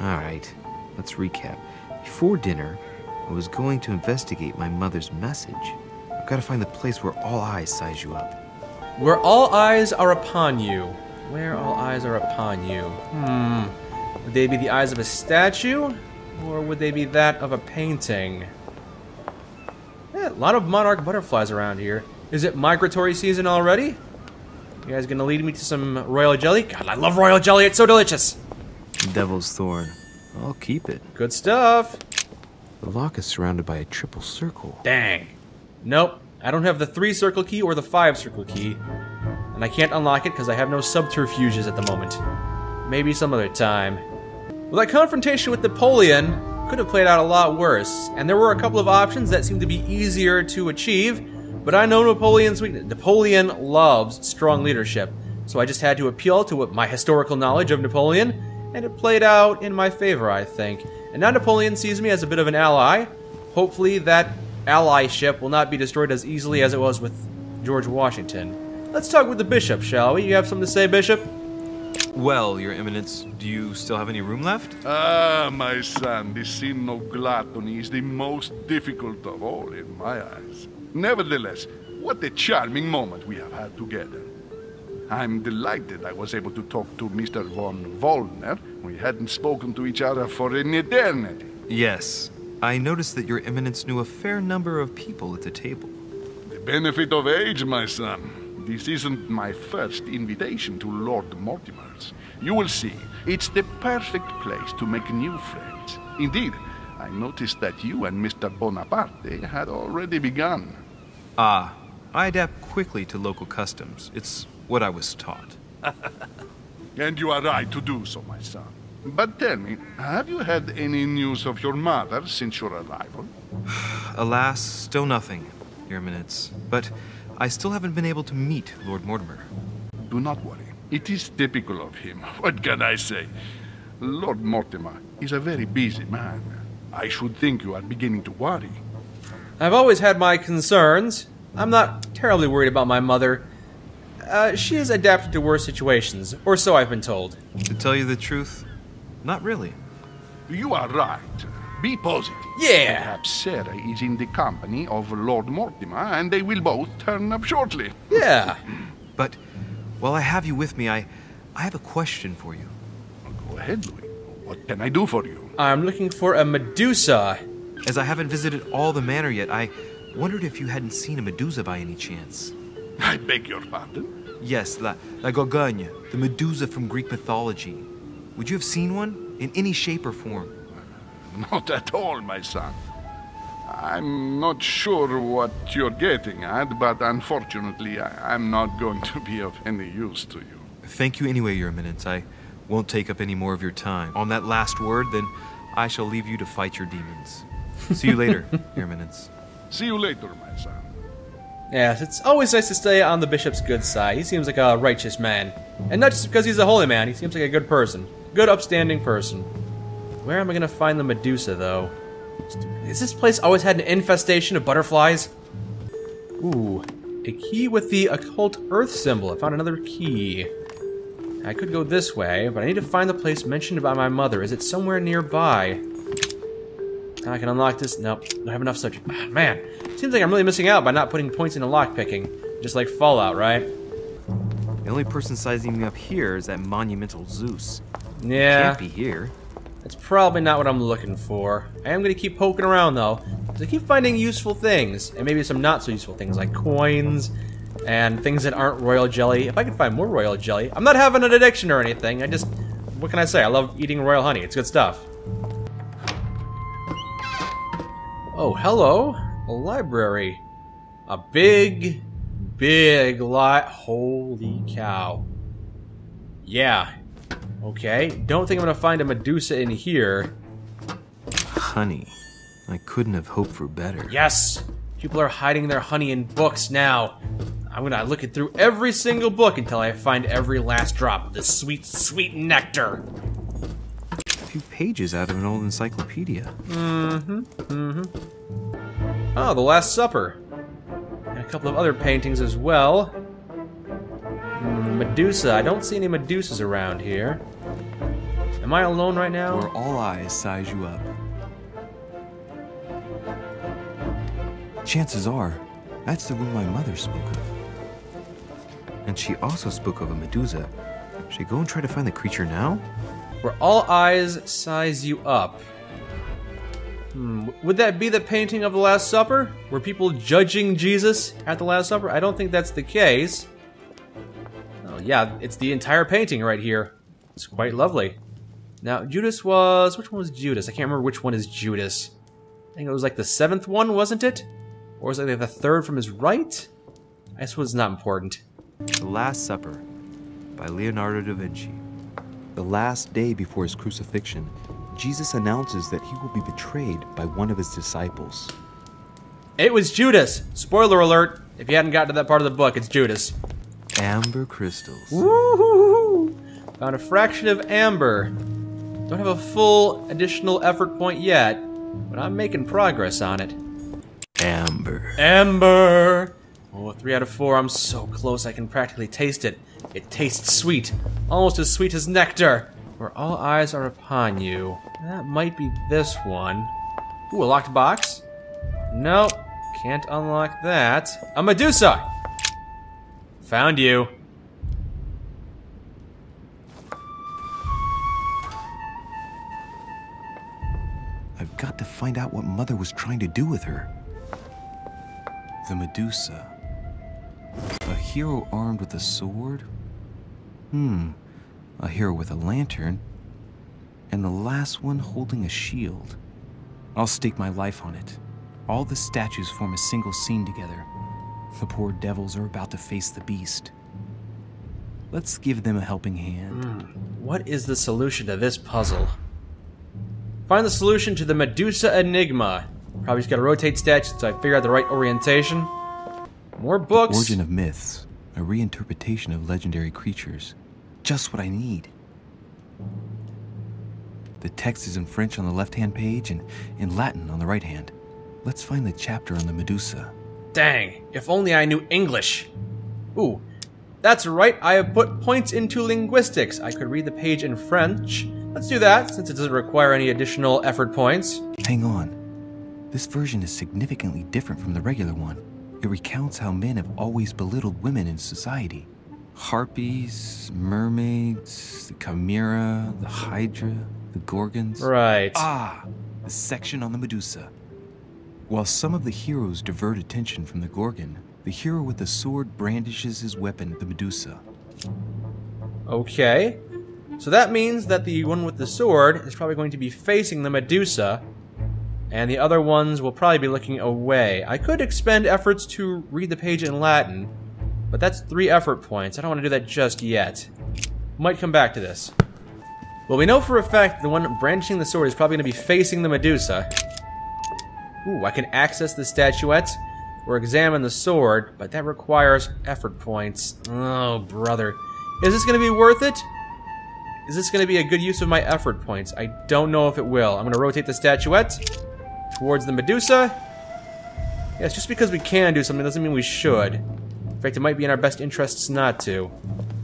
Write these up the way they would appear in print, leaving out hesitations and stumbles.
Alright, let's recap. Before dinner, I was going to investigate my mother's message. I've got to find the place where all eyes size you up. Where all eyes are upon you. Where all eyes are upon you. Would they be the eyes of a statue? Or would they be that of a painting? Yeah, a lot of monarch butterflies around here. Is it migratory season already? You guys gonna lead me to some royal jelly? God, I love royal jelly, it's so delicious! Devil's Thorn. I'll keep it. Good stuff! The lock is surrounded by a triple circle. Dang. Nope, I don't have the 3-circle key or the 5-circle key. And I can't unlock it because I have no subterfuges at the moment. Maybe some other time. Well, that confrontation with Napoleon could have played out a lot worse, and there were a couple of options that seemed to be easier to achieve, but I know Napoleon's weakness. Napoleon loves strong leadership, so I just had to appeal to my historical knowledge of Napoleon, and it played out in my favor, I think. And now Napoleon sees me as a bit of an ally. Hopefully that allyship will not be destroyed as easily as it was with George Washington. Let's talk with the bishop, shall we? You have something to say, Bishop? Well, Your Eminence, do you still have any room left? Ah, my son, the sin of gluttony is the most difficult of all in my eyes. Nevertheless, what a charming moment we have had together. I'm delighted I was able to talk to Mr. von Wollner. We hadn't spoken to each other for an eternity. Yes. I noticed that Your Eminence knew a fair number of people at the table. The benefit of age, my son. This isn't my first invitation to Lord Mortimer's. You will see, it's the perfect place to make new friends. Indeed, I noticed that you and Mr. Bonaparte had already begun. Ah, I adapt quickly to local customs. It's what I was taught. And you are right to do so, my son. But tell me, have you had any news of your mother since your arrival? Alas, still nothing, Your Eminence. But I still haven't been able to meet Lord Mortimer. Do not worry. It is typical of him. What can I say? Lord Mortimer is a very busy man. I should think you are beginning to worry. I've always had my concerns. I'm not terribly worried about my mother. She is adapted to worse situations, or so I've been told. To tell you the truth, not really. You are right. Be positive. Yeah! Perhaps Sarah is in the company of Lord Mortimer, and they will both turn up shortly. Yeah! But while I have you with me, I have a question for you. Go ahead, Louis. What can I do for you? I'm looking for a Medusa. As I haven't visited all the manor yet, I wondered if you hadn't seen a Medusa by any chance. I beg your pardon? Yes, La Gorgogne, the Medusa from Greek mythology. Would you have seen one, in any shape or form? Not at all, my son. I'm not sure what you're getting at, but unfortunately, I'm not going to be of any use to you. Thank you anyway, Your Eminence. I won't take up any more of your time. On that last word, then, I shall leave you to fight your demons. See you later, Your Eminence. See you later, my son. Yes, it's always nice to stay on the bishop's good side. He seems like a righteous man. And not just because he's a holy man, he seems like a good person. Good, upstanding person. Where am I gonna find the Medusa, though? Has this place always had an infestation of butterflies? Ooh, a key with the occult earth symbol. I found another key. I could go this way, but I need to find the place mentioned by my mother. Is it somewhere nearby? I can unlock this. Nope, don't have enough subject. Ah, man, seems like I'm really missing out by not putting points into lockpicking. Just like Fallout, right? The only person sizing me up here is that monumental Zeus. Yeah. Can't be here. That's probably not what I'm looking for. I am going to keep poking around, though, because I keep finding useful things, and maybe some not-so-useful things, like coins, and things that aren't royal jelly. If I can find more royal jelly. I'm not having an addiction or anything, I just... What can I say? I love eating royal honey. It's good stuff. Oh, hello. A library. A big, big holy cow. Yeah. Okay, don't think I'm gonna find a Medusa in here. Honey. I couldn't have hoped for better. Yes! People are hiding their honey in books now. I'm gonna look it through every single book until I find every last drop of this sweet, sweet nectar. A few pages out of an old encyclopedia. Oh, The Last Supper. And a couple of other paintings as well. Medusa. I don't see any Medusas around here. Am I alone right now? Where all eyes size you up. Chances are, that's the room my mother spoke of. And she also spoke of a Medusa. Should I go and try to find the creature now? Where all eyes size you up. Would that be the painting of the Last Supper? Were people judging Jesus at the Last Supper? I don't think that's the case. Oh yeah, it's the entire painting right here. It's quite lovely. Now, Judas was... Which one was Judas? I can't remember which one is Judas. I think it was like the 7th one, wasn't it? Or was it like the 3rd from his right? I suppose it's not important. The Last Supper by Leonardo da Vinci. The last day before his crucifixion, Jesus announces that he will be betrayed by one of his disciples. It was Judas! Spoiler alert! If you hadn't gotten to that part of the book, it's Judas. Amber crystals. Woohoo! Found a fraction of amber. Don't have a full additional effort point yet, but I'm making progress on it. Amber. Amber! Oh, 3 out of 4. I'm so close I can practically taste it. It tastes sweet. Almost as sweet as nectar. Where all eyes are upon you. That might be this one. Ooh, a locked box? No, can't unlock that. A Medusa! Found you. I've got to find out what Mother was trying to do with her. The Medusa. A hero armed with a sword? A hero with a lantern? And the last one holding a shield. I'll stake my life on it. All the statues form a single scene together. The poor devils are about to face the beast. Let's give them a helping hand. What is the solution to this puzzle? Find the solution to the Medusa enigma. Probably just gotta rotate statues so I figure out the right orientation. More books. Origin of Myths. A reinterpretation of legendary creatures. Just what I need. The text is in French on the left-hand page and in Latin on the right hand. Let's find the chapter on the Medusa. Dang, if only I knew English. Ooh, that's right, I have put points into linguistics. I could read the page in French. Let's do that, since it doesn't require any additional effort points. Hang on. This version is significantly different from the regular one. It recounts how men have always belittled women in society. Harpies, mermaids, the chimera, the hydra, the gorgons. Right. The section on the Medusa. While some of the heroes divert attention from the Gorgon, the hero with the sword brandishes his weapon at the Medusa. Okay. So that means that the one with the sword is probably going to be facing the Medusa, and the other ones will probably be looking away. I could expend efforts to read the page in Latin, but that's 3 effort points. I don't want to do that just yet. Might come back to this. Well, we know for a fact the one brandishing the sword is probably going to be facing the Medusa. Ooh, I can access the statuette or examine the sword, but that requires effort points. Oh, brother. Is this going to be worth it? Is this going to be a good use of my effort points? I don't know if it will. I'm going to rotate the statuette towards the Medusa. Yes, just because we can do something doesn't mean we should. In fact, it might be in our best interests not to.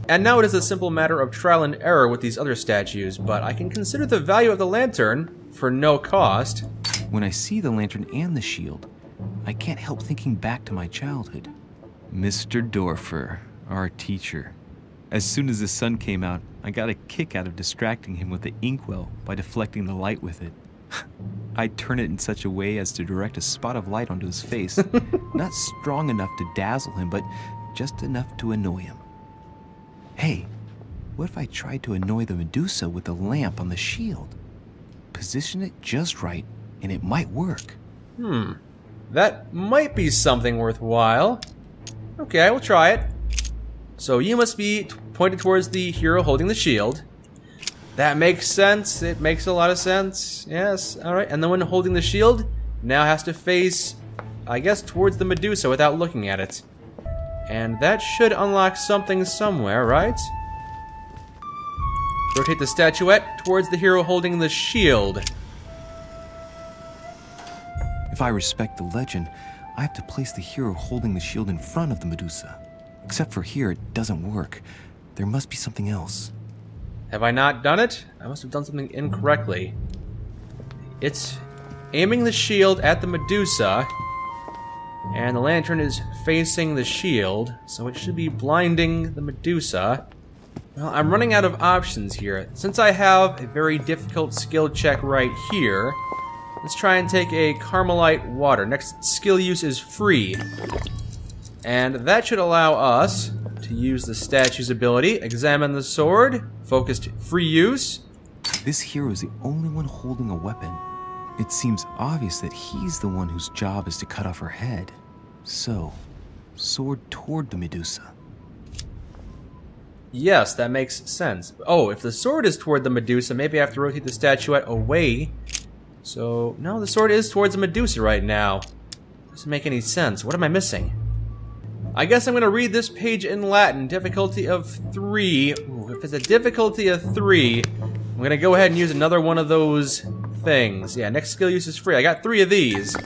And now it is a simple matter of trial and error with these other statues, but I can consider the value of the lantern for no cost. When I see the lantern and the shield, I can't help thinking back to my childhood. Mr. Dorfer, our teacher. As soon as the sun came out, I got a kick out of distracting him with the inkwell by deflecting the light with it. I'd turn it in such a way as to direct a spot of light onto his face. Not strong enough to dazzle him, but just enough to annoy him. Hey, what if I tried to annoy the Medusa with the lamp on the shield? Position it just right, and it might work. That might be something worthwhile. Okay, we'll try it. So you must be pointed towards the hero holding the shield. That makes sense. It makes a lot of sense. Yes, alright. And the one holding the shield now has to face, I guess, towards the Medusa without looking at it. And that should unlock something somewhere, right? Rotate the statuette towards the hero holding the shield. If I respect the legend, I have to place the hero holding the shield in front of the Medusa. Except for here, it doesn't work. There must be something else. Have I not done it? I must have done something incorrectly. It's aiming the shield at the Medusa, and the lantern is facing the shield, so it should be blinding the Medusa. Well, I'm running out of options here. Since I have a very difficult skill check right here, let's try and take a Carmelite water. Next skill use is free. And that should allow us to use the statue's ability. Examine the sword. Focused free use. This hero is the only one holding a weapon. It seems obvious that he's the one whose job is to cut off her head. So, sword toward the Medusa. Yes, that makes sense. Oh, if the sword is toward the Medusa, maybe I have to rotate the statuette away. So, no, the sword is towards the Medusa right now. Doesn't make any sense. What am I missing? I guess I'm going to read this page in Latin. Difficulty of 3. Ooh, if it's a difficulty of 3, I'm going to go ahead and use another one of those things. Yeah, next skill use is free. I got 3 of these.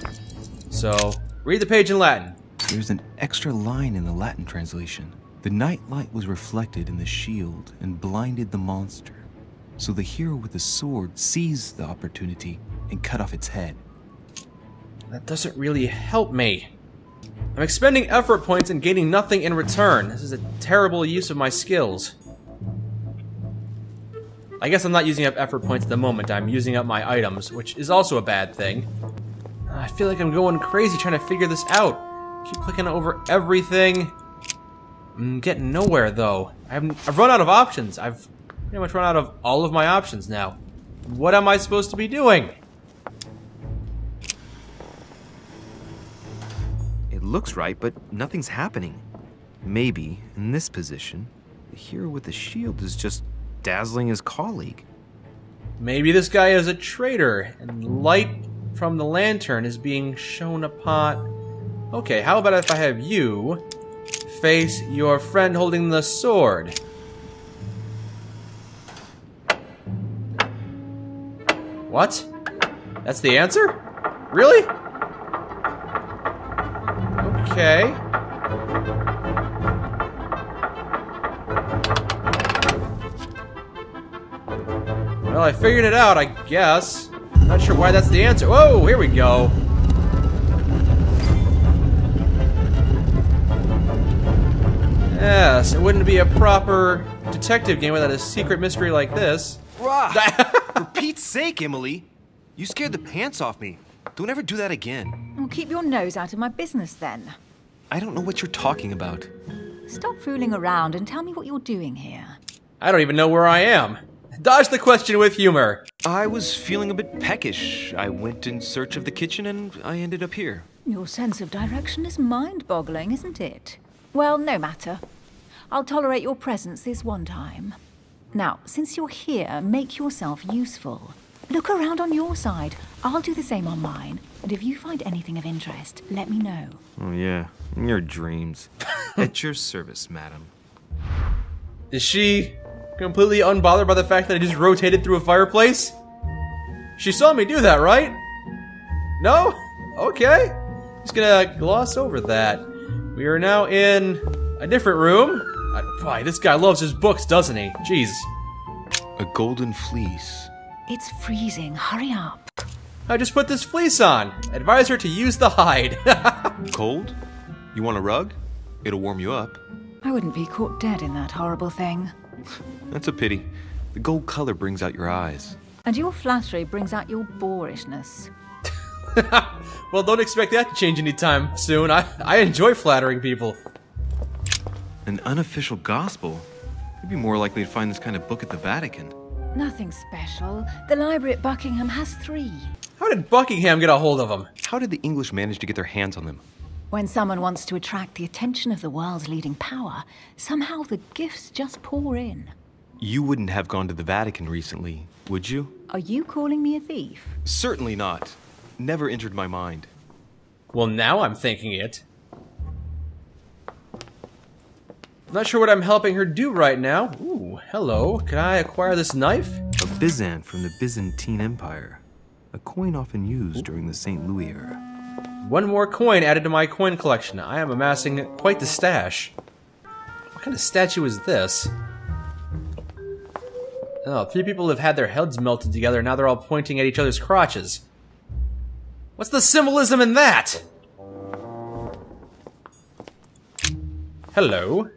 So, read the page in Latin. There's an extra line in the Latin translation. The night light was reflected in the shield and blinded the monster. So the hero with the sword seized the opportunity and cut off its head. That doesn't really help me. I'm expending effort points and gaining nothing in return. This is a terrible use of my skills. I guess I'm not using up effort points at the moment. I'm using up my items, which is also a bad thing. I feel like I'm going crazy trying to figure this out. Keep clicking over everything. I'm getting nowhere, though. I've run out of options. I've pretty much run out of all of my options now. What am I supposed to be doing? It looks right, but nothing's happening. Maybe, in this position, the hero with the shield is just dazzling his colleague. Maybe this guy is a traitor, and light from the lantern is being shown upon... Okay, how about if I have you face your friend holding the sword? What? That's the answer? Really? Okay. Well, I figured it out, I guess. I'm not sure why that's the answer. Whoa, here we go. Yes, it wouldn't be a proper detective game without a secret mystery like this. Rah! For Pete's sake, Emily! You scared the pants off me. Don't ever do that again. Well, keep your nose out of my business then. I don't know what you're talking about. Stop fooling around and tell me what you're doing here. I don't even know where I am. Dodge the question with humor. I was feeling a bit peckish. I went in search of the kitchen and I ended up here. Your sense of direction is mind-boggling, isn't it? Well, no matter. I'll tolerate your presence this one time. Now, since you're here, make yourself useful. Look around on your side. I'll do the same on mine. And if you find anything of interest, let me know. Oh yeah, in your dreams. At your service, madam. Is she completely unbothered by the fact that I just rotated through a fireplace? She saw me do that, right? No? Okay. Just gonna gloss over that. We are now in a different room. Boy, this guy loves his books, doesn't he? Jeez. A golden fleece. It's freezing. Hurry up. I just put this fleece on. Advise her to use the hide. Cold? You want a rug? It'll warm you up. I wouldn't be caught dead in that horrible thing. That's a pity. The gold color brings out your eyes. And your flattery brings out your boorishness. Well, don't expect that to change anytime soon. I enjoy flattering people. An unofficial gospel? You'd be more likely to find this kind of book at the Vatican. Nothing special. The library at Buckingham has 3. How did Buckingham get a hold of them? How did the English manage to get their hands on them? When someone wants to attract the attention of the world's leading power, somehow the gifts just pour in. You wouldn't have gone to the Vatican recently, would you? Are you calling me a thief? Certainly not. Never entered my mind. Well, now I'm thinking it. Not sure what I'm helping her do right now. Ooh, hello. Can I acquire this knife? A Byzant from the Byzantine Empire. A coin often used during the St. Louis era. One more coin added to my coin collection. I am amassing quite the stash. What kind of statue is this? Oh, 3 people have had their heads melted together, and now they're all pointing at each other's crotches. What's the symbolism in that? Hello.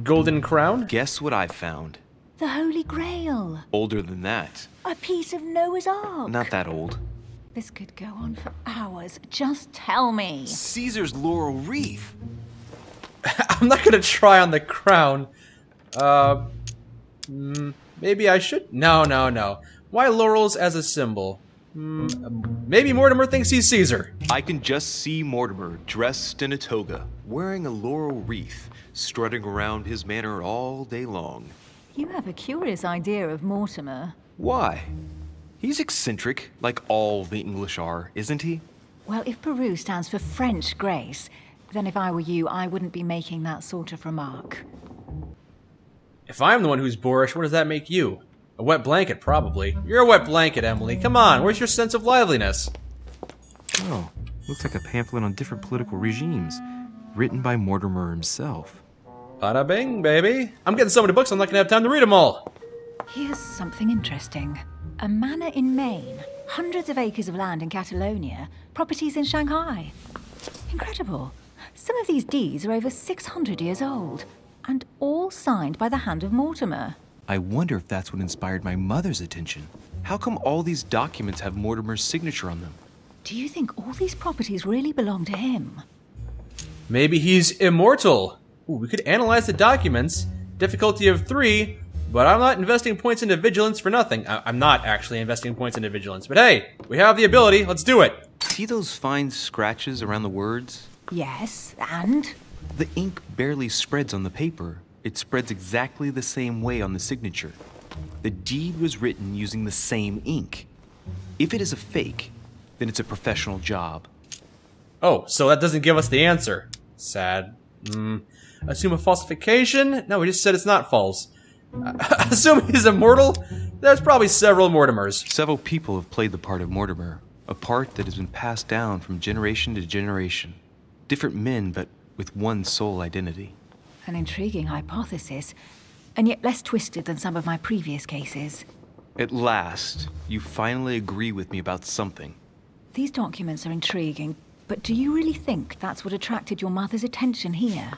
Golden crown? Guess what I found? The Holy Grail. Older than that. A piece of Noah's Ark. Not that old. This could go on for hours. Just tell me. Caesar's laurel wreath. I'm not gonna try on the crown. Maybe I should? No. Why laurels as a symbol? Maybe Mortimer thinks he's Caesar. I can just see Mortimer dressed in a toga, wearing a laurel wreath, strutting around his manor all day long. You have a curious idea of Mortimer. Why? He's eccentric, like all the English are, isn't he? Well, if Peru stands for French grace, then if I were you, I wouldn't be making that sort of remark. If I'm the one who's boorish, what does that make you? A wet blanket, probably. You're a wet blanket, Emily. Come on, where's your sense of liveliness? Oh, looks like a pamphlet on different political regimes, written by Mortimer himself. Bada bing, baby. I'm getting so many books, I'm not gonna have time to read them all. Here's something interesting. A manor in Maine, hundreds of acres of land in Catalonia, properties in Shanghai. Incredible. Some of these deeds are over 600 years old, and all signed by the hand of Mortimer. I wonder if that's what inspired my mother's attention. How come all these documents have Mortimer's signature on them? Do you think all these properties really belong to him? Maybe he's immortal. Ooh, we could analyze the documents. Difficulty of 3, but I'm not investing points into vigilance for nothing. I'm not actually investing points into vigilance, but hey, we have the ability, let's do it. See those fine scratches around the words? Yes, and? The ink barely spreads on the paper. It spreads exactly the same way on the signature. The deed was written using the same ink. If it is a fake, then it's a professional job. Oh, so that doesn't give us the answer. Sad. Assume a falsification? No, we just said it's not false. Assume he's immortal? There's probably several Mortimers. Several people have played the part of Mortimer, a part that has been passed down from generation to generation. Different men, but with one sole identity. An intriguing hypothesis, and yet less twisted than some of my previous cases. At last, you finally agree with me about something. These documents are intriguing, but do you really think that's what attracted your mother's attention here?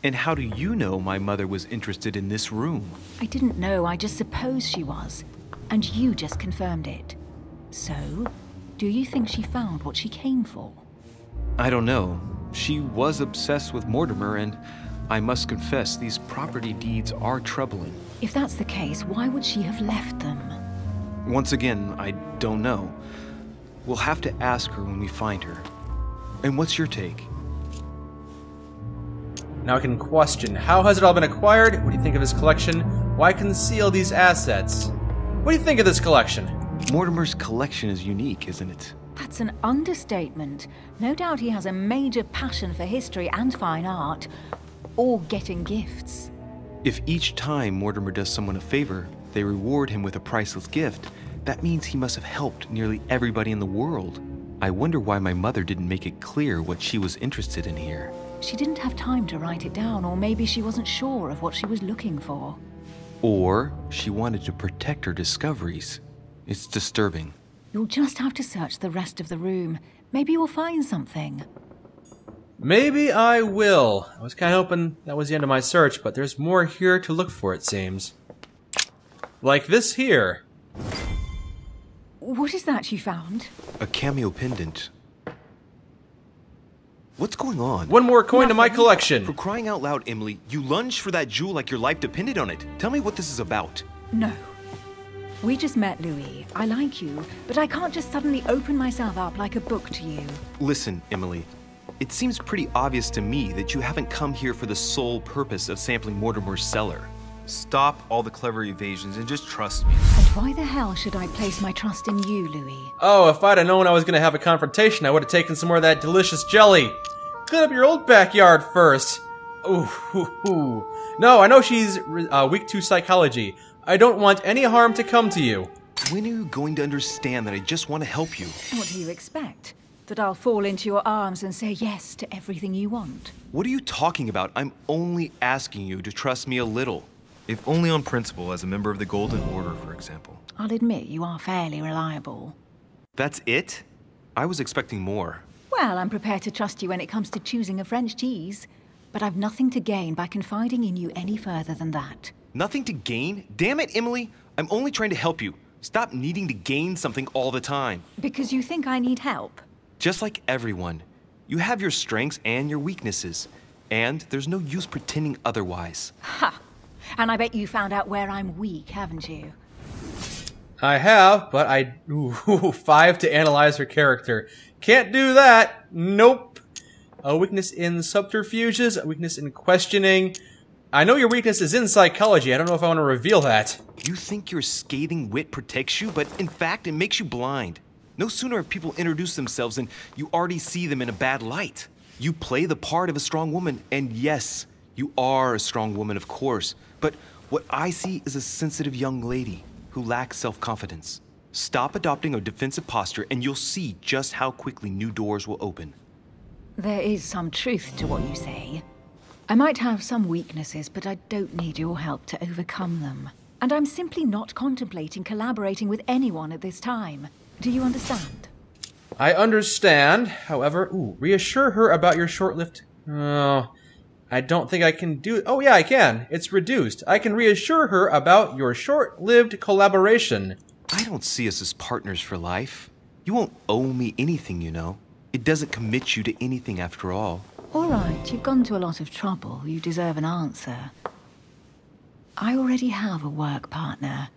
And how do you know my mother was interested in this room? I didn't know, I just supposed she was. And you just confirmed it. So, do you think she found what she came for? I don't know. She was obsessed with Mortimer, and I must confess these property deeds are troubling. If that's the case, why would she have left them? Once again, I don't know. We'll have to ask her when we find her. And what's your take? Now I can question, how has it all been acquired? What do you think of his collection? Why conceal these assets? What do you think of this collection? Mortimer's collection is unique, isn't it? That's an understatement. No doubt he has a major passion for history and fine art. Or getting gifts. If each time Mortimer does someone a favor, they reward him with a priceless gift, that means he must have helped nearly everybody in the world. I wonder why my mother didn't make it clear what she was interested in here. She didn't have time to write it down, or maybe she wasn't sure of what she was looking for. Or she wanted to protect her discoveries. It's disturbing. You'll just have to search the rest of the room. Maybe you'll find something. Maybe I will. I was kind of hoping that was the end of my search, but there's more here to look for, it seems. Like this here. What is that you found? A cameo pendant. What's going on? One more coin to my collection. For crying out loud, Emily, you lunged for that jewel like your life depended on it. Tell me what this is about. No. We just met, Louis. I like you, but I can't just suddenly open myself up like a book to you. Listen, Emily. It seems pretty obvious to me that you haven't come here for the sole purpose of sampling Mortimer's cellar. Stop all the clever evasions and just trust me. And why the hell should I place my trust in you, Louis? Oh, if I'd have known I was going to have a confrontation, I would have taken some more of that delicious jelly. Clean up your old backyard first. Ooh. No, I know she's weak to psychology. I don't want any harm to come to you. When are you going to understand that I just want to help you? What do you expect? That I'll fall into your arms and say yes to everything you want? What are you talking about? I'm only asking you to trust me a little. If only on principle, as a member of the Golden Order, for example. I'll admit you are fairly reliable. That's it? I was expecting more. Well, I'm prepared to trust you when it comes to choosing a French cheese. But I've nothing to gain by confiding in you any further than that. Nothing to gain? Damn it, Emily! I'm only trying to help you. Stop needing to gain something all the time. Because you think I need help? Just like everyone. You have your strengths and your weaknesses. And there's no use pretending otherwise. Ha! And I bet you found out where I'm weak, haven't you? I have, but ooh, 5 to analyze her character. Can't do that. Nope. A weakness in subterfuges, a weakness in questioning. I know your weakness is in psychology. I don't know if I want to reveal that. You think your scathing wit protects you, but in fact, it makes you blind. No sooner have people introduced themselves than you already see them in a bad light. You play the part of a strong woman, and yes, you are a strong woman, of course. But what I see is a sensitive young lady who lacks self-confidence. Stop adopting a defensive posture, and you'll see just how quickly new doors will open. There is some truth to what you say. I might have some weaknesses, but I don't need your help to overcome them. And I'm simply not contemplating collaborating with anyone at this time. Do you understand? I understand. However, reassure her about your short-lived... Oh, I don't think I can do... Oh yeah, I can. It's reduced. I can reassure her about your short-lived collaboration. I don't see us as partners for life. You won't owe me anything, you know. It doesn't commit you to anything after all. All right, you've gone to a lot of trouble. You deserve an answer. I already have a work partner.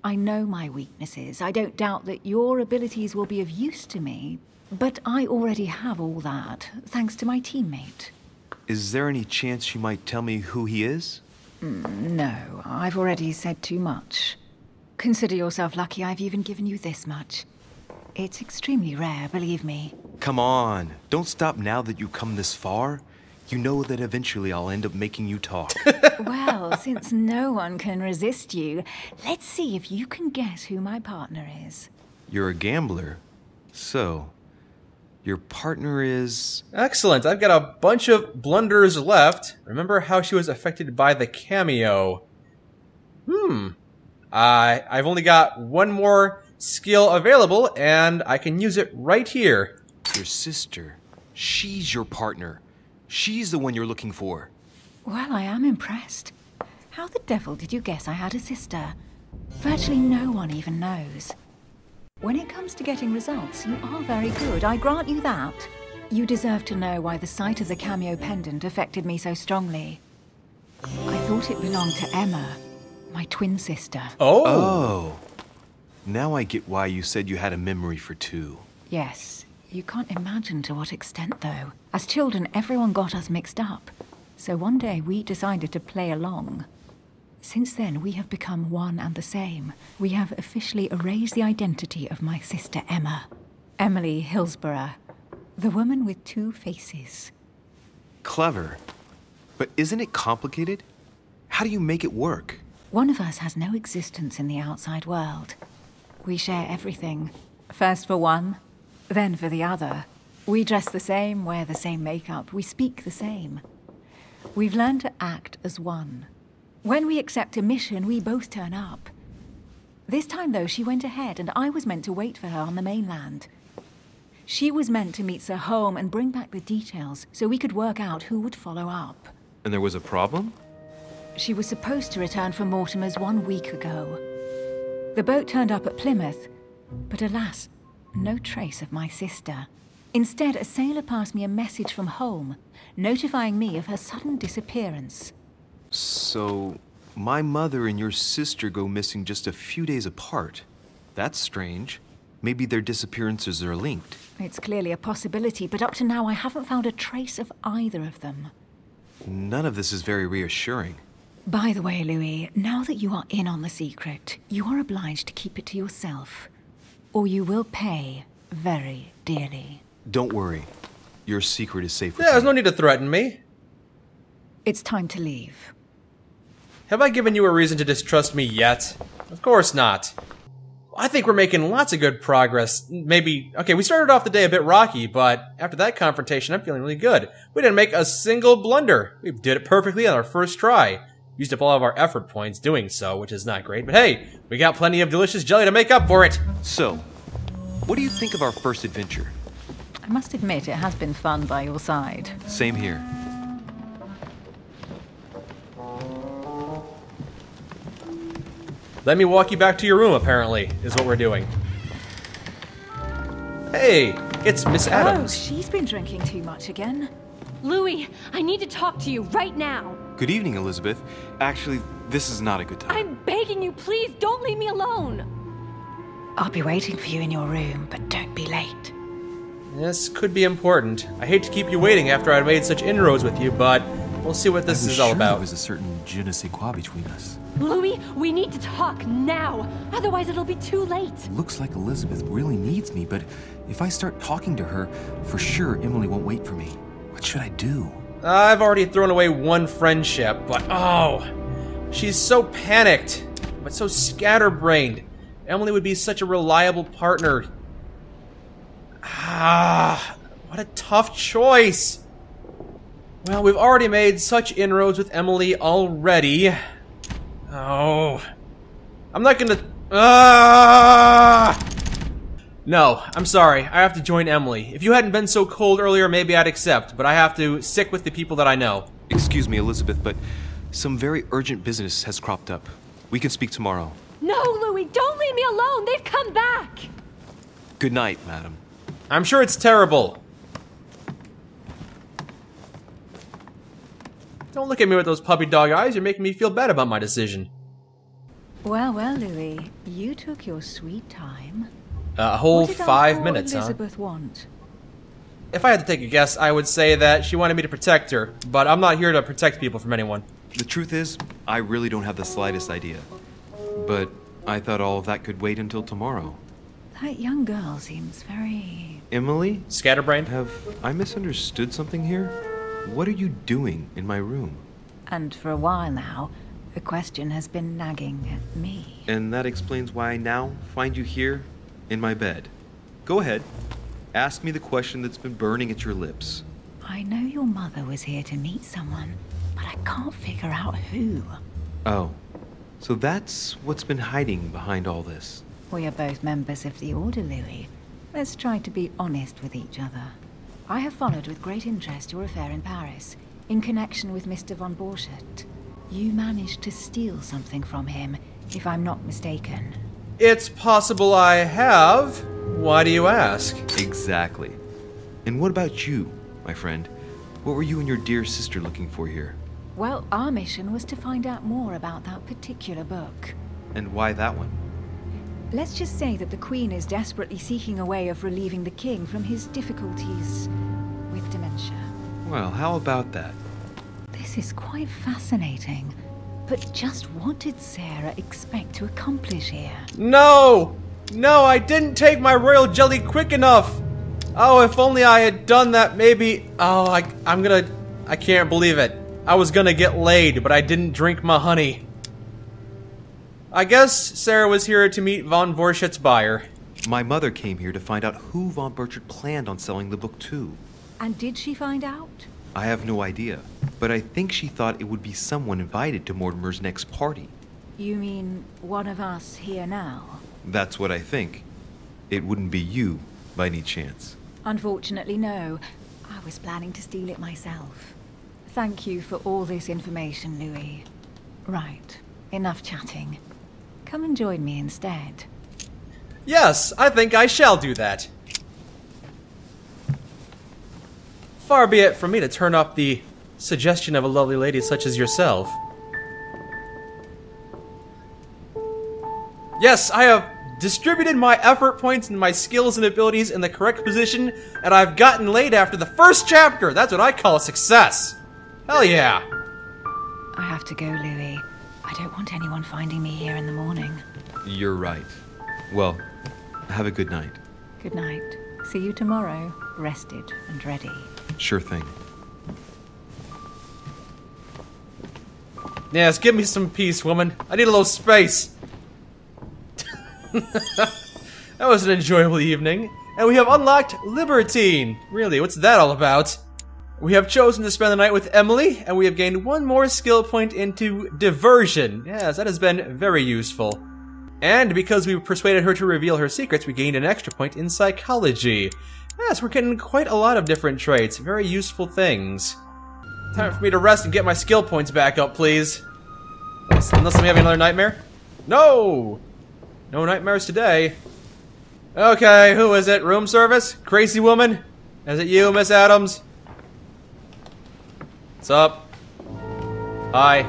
I know my weaknesses. I don't doubt that your abilities will be of use to me. But I already have all that, thanks to my teammate. Is there any chance you might tell me who he is? No, I've already said too much. Consider yourself lucky I've even given you this much. It's extremely rare, believe me. Come on, don't stop now that you've come this far. You know that eventually I'll end up making you talk. Well, since no one can resist you, let's see if you can guess who my partner is. You're a gambler. So, your partner is... Excellent. I've got a bunch of blunders left. Remember how she was affected by the cameo. I've only got one more skill available, and I can use it right here. Your sister. She's your partner. She's the one you're looking for. Well, I am impressed. How the devil did you guess I had a sister? Virtually no one even knows. When it comes to getting results, you are very good, I grant you that. You deserve to know why the sight of the cameo pendant affected me so strongly. I thought it belonged to Emma, my twin sister. Oh. Now I get why you said you had a memory for two. Yes. You can't imagine to what extent, though. As children, everyone got us mixed up. So one day we decided to play along. Since then, we have become one and the same. We have officially erased the identity of my sister Emma. Emily Hillsborough. The woman with two faces. Clever. But isn't it complicated? How do you make it work? One of us has no existence in the outside world. We share everything. First for one, then for the other. We dress the same, wear the same makeup, we speak the same. We've learned to act as one. When we accept a mission, we both turn up. This time, though, she went ahead, and I was meant to wait for her on the mainland. She was meant to meet Sir Home and bring back the details, so we could work out who would follow up. And there was a problem? She was supposed to return from Mortimer's 1 week ago. The boat turned up at Plymouth, but alas, no trace of my sister. Instead, a sailor passed me a message from home, notifying me of her sudden disappearance. So, my mother and your sister go missing just a few days apart. That's strange. Maybe their disappearances are linked. It's clearly a possibility, but up to now I haven't found a trace of either of them. None of this is very reassuring. By the way, Louis, now that you are in on the secret, you are obliged to keep it to yourself, or you will pay very dearly. Don't worry. Your secret is safe with Yeah, there's me. no need to threaten me. It's time to leave. Have I given you a reason to distrust me yet? Of course not. I think we're making lots of good progress. Maybe, okay, we started off the day a bit rocky, but after that confrontation, I'm feeling really good. We didn't make a single blunder. We did it perfectly on our first try. Used up all of our effort points doing so, which is not great. But hey, we got plenty of delicious jelly to make up for it. So, what do you think of our first adventure? I must admit, it has been fun by your side. Same here. Let me walk you back to your room, apparently, is what we're doing. Hey, it's Miss Adams. Oh, she's been drinking too much again. Louis, I need to talk to you right now. Good evening, Elizabeth. Actually, this is not a good time. I'm begging you, please don't leave me alone. I'll be waiting for you in your room, but don't be late. This could be important. I hate to keep you waiting after I've made such inroads with you, but we'll see what this is all about. There was a certain je ne sais quoi between us. Louis, we need to talk now. Otherwise, it'll be too late. Looks like Elizabeth really needs me, but if I start talking to her, for sure Emily won't wait for me. What should I do? I've already thrown away one friendship, but oh, she's so panicked, but so scatterbrained. Emily would be such a reliable partner. Ah, what a tough choice. Well, we've already made such inroads with Emily already. Oh, I'm not gonna... No, I'm sorry. I have to join Emily. If you hadn't been so cold earlier, maybe I'd accept, but I have to stick with the people that I know. Excuse me, Elizabeth, but some very urgent business has cropped up. We can speak tomorrow. No, Louis, don't leave me alone. They've come back. Good night, madam. I'm sure it's terrible. Don't look at me with those puppy dog eyes. You're making me feel bad about my decision. Well, well, Louis, you took your sweet time. A whole What did 5 our minutes, huh? Elizabeth want? If I had to take a guess, I would say that she wanted me to protect her, but I'm not here to protect people from anyone. The truth is, I really don't have the slightest idea. But I thought all of that could wait until tomorrow. That young girl seems very... Emily? Scatterbrained? Have I misunderstood something here? What are you doing in my room? And for a while now, the question has been nagging at me. And that explains why I now find you here in my bed. Go ahead. Ask me the question that's been burning at your lips. I know your mother was here to meet someone, but I can't figure out who. Oh, so that's what's been hiding behind all this. We are both members of the Order, Louis. Let's try to be honest with each other. I have followed with great interest your affair in Paris, in connection with Mr. von Borchardt. You managed to steal something from him, if I'm not mistaken. It's possible I have. Why do you ask? Exactly. And what about you, my friend? What were you and your dear sister looking for here? Well, our mission was to find out more about that particular book. And why that one? Let's just say that the Queen is desperately seeking a way of relieving the King from his difficulties with dementia. Well, how about that? This is quite fascinating. But just what did Sarah expect to accomplish here? No! No, I didn't take my royal jelly quick enough! Oh, if only I had done that, maybe... Oh, I can't believe it. I was gonna get laid, but I didn't drink my honey. I guess Sarah was here to meet von Borchardt's buyer. My mother came here to find out who von Borchardt planned on selling the book to. And did she find out? I have no idea, but I think she thought it would be someone invited to Mortimer's next party. You mean one of us here now? That's what I think. It wouldn't be you, by any chance. Unfortunately, no. I was planning to steal it myself. Thank you for all this information, Louis. Right, enough chatting. Come and join me instead. Yes, I think I shall do that. Far be it from me to turn up the suggestion of a lovely lady such as yourself. Yes, I have distributed my effort points and my skills and abilities in the correct position, and I've gotten laid after the first chapter. That's what I call a success. Hell yeah. I have to go, Louis. I don't want anyone finding me here in the morning. You're right. Well, have a good night. Good night. See you tomorrow, rested and ready. Sure thing. Yes, give me some peace, woman. I need a little space. That was an enjoyable evening. And we have unlocked Libertine. Really, what's that all about? We have chosen to spend the night with Emily, and we have gained one more skill point into diversion. Yes, that has been very useful. And because we persuaded her to reveal her secrets, we gained an extra point in psychology. Yes, we're getting quite a lot of different traits. Very useful things. Time for me to rest and get my skill points back up, please. Unless I'm having another nightmare? No! No nightmares today. Okay, who is it? Room service? Crazy woman? Is it you, Miss Adams? What's up? Hi.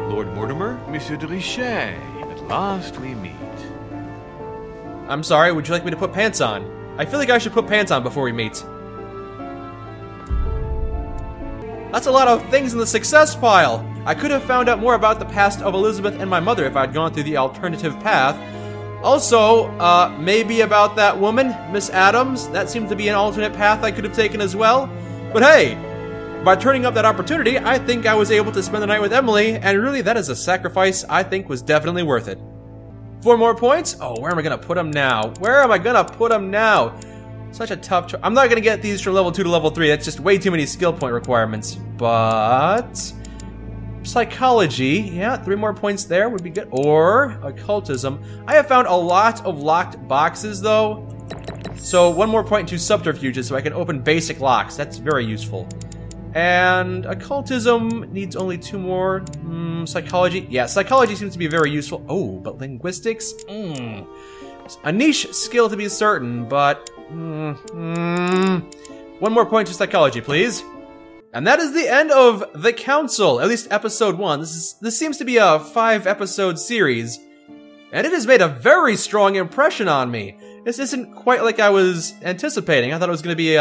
Lord Mortimer, Monsieur de Richet, at last we meet. I'm sorry, would you like me to put pants on? I feel like I should put pants on before we meet. That's a lot of things in the success pile! I could have found out more about the past of Elizabeth and my mother if I'd gone through the alternative path. Also, maybe about that woman, Miss Adams. That seemed to be an alternate path I could have taken as well. But hey, by turning up that opportunity, I think I was able to spend the night with Emily, and really that is a sacrifice I think was definitely worth it. 4 more points? Oh, where am I gonna put them now? Where am I gonna put them now? Such a tough choice. I'm not gonna get these from level 2 to level 3, that's just way too many skill point requirements. But psychology, yeah, 3 more points there would be good. Or occultism. I have found a lot of locked boxes though. So 1 more point into subterfuges so I can open basic locks. That's very useful. And occultism needs only 2 more. Psychology. Yeah, psychology seems to be very useful. Oh, but linguistics? A niche skill to be certain, but 1 more point to psychology, please. And that is the end of The Council, at least episode 1. This seems to be a 5-episode series, and it has made a very strong impression on me. This isn't quite like I was anticipating. I thought it was going to be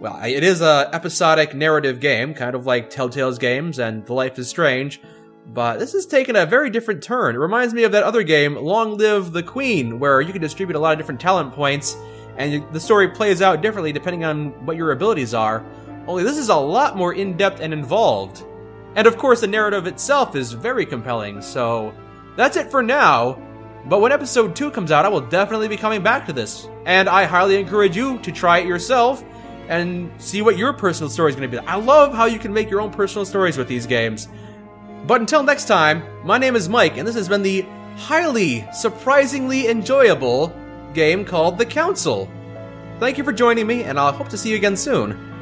well, it is a episodic narrative game, kind of like Telltale's games and The Life is Strange, but this has taken a very different turn. It reminds me of that other game, Long Live the Queen, where you can distribute a lot of different talent points, and the story plays out differently depending on what your abilities are. Only this is a lot more in-depth and involved. And of course, the narrative itself is very compelling, so that's it for now. But when episode 2 comes out, I will definitely be coming back to this. And I highly encourage you to try it yourself and see what your personal story is going to be. I love how you can make your own personal stories with these games. But until next time, my name is Mike, and this has been the highly, surprisingly enjoyable game called The Council. Thank you for joining me, and I'll hope to see you again soon.